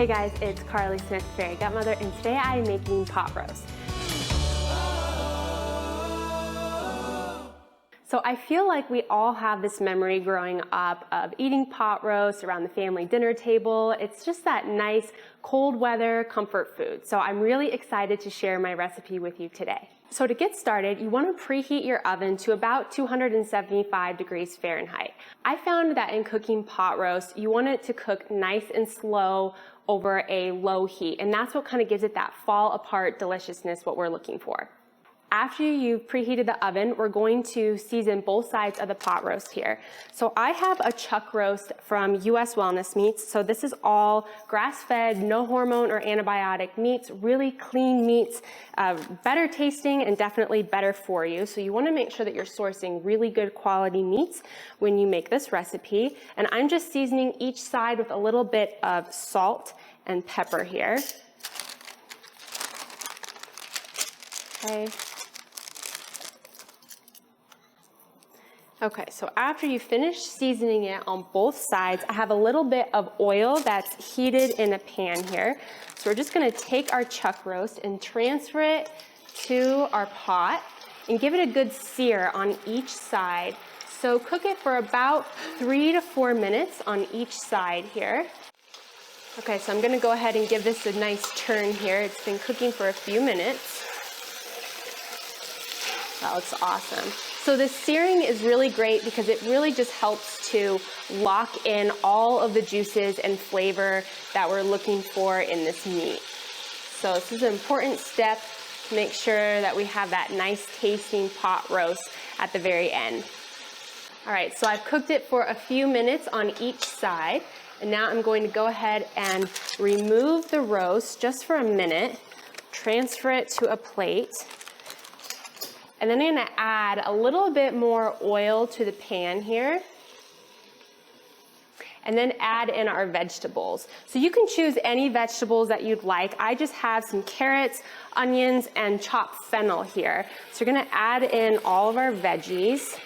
Hey guys, it's Carly Smith, Fairy Gutmother, and today I'm making pot roast. So I feel like we all have this memory growing up of eating pot roast around the family dinner table. It's just that nice cold weather comfort food. So I'm really excited to share my recipe with you today. So to get started, you want to preheat your oven to about 275 degrees Fahrenheit. I found that in cooking pot roast, you want it to cook nice and slow over a low heat, and that's what kind of gives it that fall apart deliciousness, what we're looking for. After you've preheated the oven, we're going to season both sides of the pot roast here. So I have a chuck roast from US Wellness Meats. So this is all grass-fed, no hormone or antibiotic meats, really clean meats, better tasting and definitely better for you. So you want to make sure that you're sourcing really good quality meats when you make this recipe. And I'm just seasoning each side with a little bit of salt and pepper here. Okay. Okay, so after you finish seasoning it on both sides, I have a little bit of oil that's heated in a pan here. So we're just gonna take our chuck roast and transfer it to our pot and give it a good sear on each side. So cook it for about 3 to 4 minutes on each side here. Okay, so I'm gonna go ahead and give this a nice turn here. It's been cooking for a few minutes. That looks awesome. So the searing is really great because it really just helps to lock in all of the juices and flavor that we're looking for in this meat. So this is an important step to make sure that we have that nice tasting pot roast at the very end. All right, so I've cooked it for a few minutes on each side, and now I'm going to go ahead and remove the roast just for a minute, transfer it to a plate. And then I'm going to add a little bit more oil to the pan here. And then add in our vegetables. So you can choose any vegetables that you'd like. I just have some carrots, onions, and chopped fennel here. So we're going to add in all of our veggies.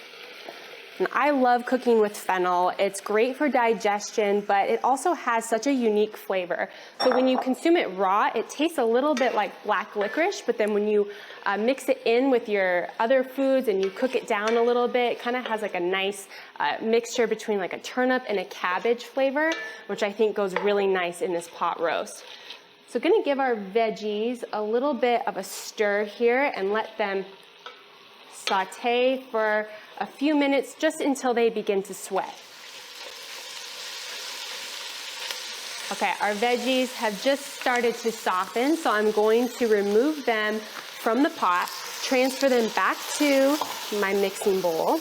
And I love cooking with fennel. It's great for digestion, but it also has such a unique flavor. So when you consume it raw, it tastes a little bit like black licorice, but then when you mix it in with your other foods and you cook it down a little bit, it kind of has like a nice mixture between like a turnip and a cabbage flavor, which I think goes really nice in this pot roast. So gonna give our veggies a little bit of a stir here and let them saute for a few minutes just until they begin to sweat. Okay, our veggies have just started to soften, so I'm going to remove them from the pot, transfer them back to my mixing bowl.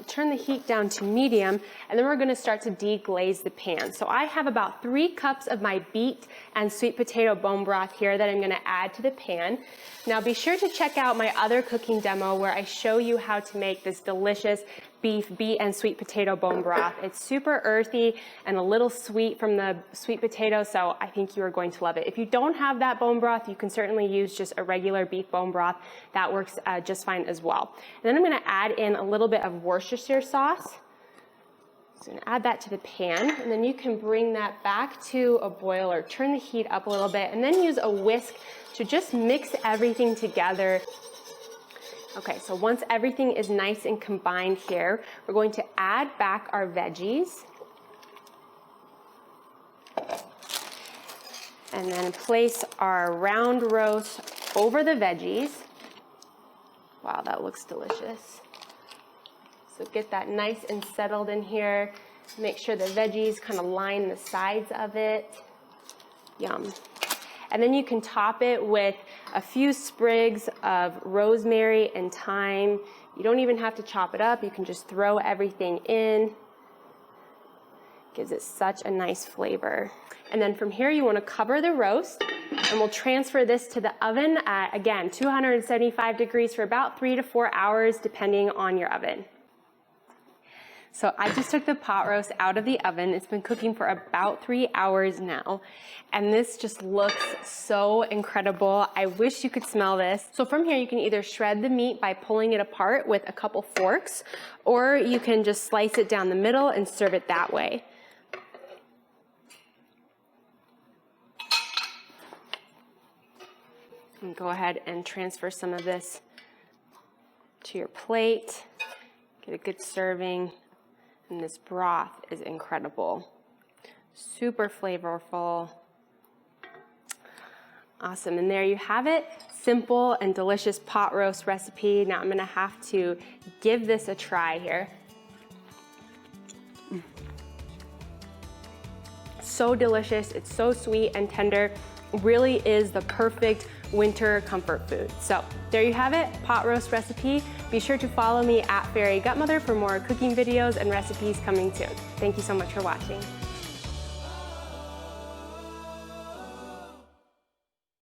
Turn the heat down to medium, and then we're going to start to deglaze the pan. So I have about 3 cups of my beet and sweet potato bone broth here that I'm going to add to the pan. Now be sure to check out my other cooking demo where I show you how to make this delicious beef, beet, and sweet potato bone broth. It's super earthy and a little sweet from the sweet potato, so I think you are going to love it. If you don't have that bone broth, you can certainly use just a regular beef bone broth. That works just fine as well. And then I'm going to add in a little bit of Worcestershire sauce. So I'm going to add that to the pan, and then you can bring that back to a boil or turn the heat up a little bit, and then use a whisk to just mix everything together. Okay, so once everything is nice and combined here, we're going to add back our veggies. And then place our round roast over the veggies. Wow, that looks delicious. So get that nice and settled in here. Make sure the veggies kind of line the sides of it. Yum. And then you can top it with a few sprigs of rosemary and thyme. You don't even have to chop it up. You can just throw everything in. Gives it such a nice flavor. And then from here, you want to cover the roast, and we'll transfer this to the oven at, again, 275 degrees for about 3 to 4 hours, depending on your oven. So I just took the pot roast out of the oven. It's been cooking for about 3 hours now. And this just looks so incredible. I wish you could smell this. So from here, you can either shred the meat by pulling it apart with a couple forks, or you can just slice it down the middle and serve it that way. And go ahead and transfer some of this to your plate. Get a good serving. And this broth is incredible. Super flavorful. Awesome, and there you have it. Simple and delicious pot roast recipe. Now I'm gonna have to give this a try here. So delicious, it's so sweet and tender. Really is the perfect winter comfort food. So there you have it, pot roast recipe. Be sure to follow me at Fairy Gutmother for more cooking videos and recipes coming soon. Thank you so much for watching.